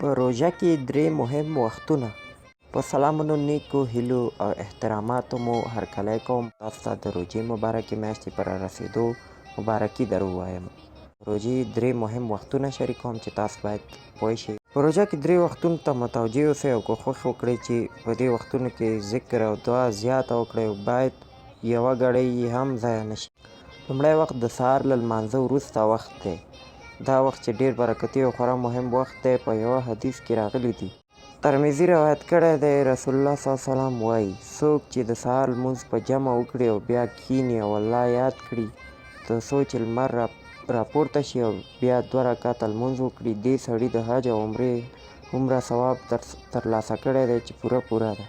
په روژه کې درې مهم وختونه. په سلامونو، نیکو هیلو او احتراماتو مو هرکلی کوم. تاسو ته د روژې مبارکې میاشتې په رارسېدو مبارکي در ووایم. روژې درې مهم وختونه شریکوم چې تاسو باید پوه شئ. په روژه کې درې وختونو ته متوجه اوسئ او کوښښ وکړئ چې په دې وختونو کې ذکر او دعا زیاته وکړئ او باید یوه ګړۍ یې هم ضایع نه شي. لومړی وخت د سهار له لمانځه وروسته وخت دی. دا وخت چې ډېر برکتي او خورا مهم وخت دی په یوه حدیث کې راغلی دی. ترمذي روایت کړی دی، رسول الله صلی الله علیه وسلم وایي څوک چې د سهار لمونځ په جمع وکړي او بیا کښیني او الله یاد کړي تر څو چې لمر راپورته شي او بیا 2 رکعته لمونځ وکړي، دې سړي د حج او عمرې هومره ثواب ترلاسه کړی دی چې پوره ده.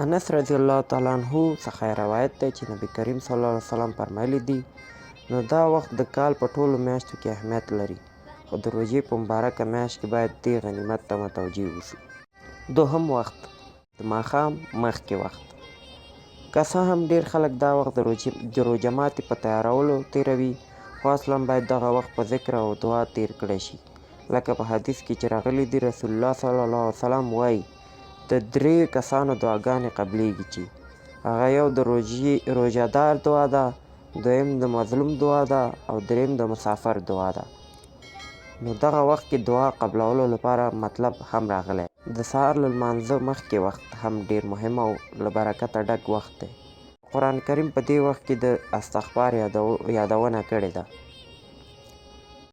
انس رضی الله تعالی عنه څخه روایت دی چې نبی کریم صلی الله علیه وسلم فرمایلی دي نو دا وخت د کال په ټولو میاشتو کې اهمیت لري، خو د روژې په مبارکه میاشت کې باید دې غنیمت ته متوجه اوسو. دوهم وخت د ماښام مخکې وخت. که څه هم ډېر خلک دا وخت د روژه ماتي په تیارولو تېروي، خو اصلا باید دغه وخت په ذکر او دعا تېر کړی شي. لکه په حدیث کې چې راغلی دی، رسول الله صلی الله علیه وسلم وایي د 3 کسانو دعاګانې قبلیږي چې هغه یو د روژهدار دعا ده، دویم د مظلوم دعا ده او دریم د مسافر دعا ده. نو دغه وخت کې دعا قبلولو لپاره مطلب هم راغلی. د سهار له لمانځه مخکې وخت هم ډېر مهم او له برکته ډک وخت دی. قرآن کریم په دې وخت کې د استغفار یادونه کړې ده.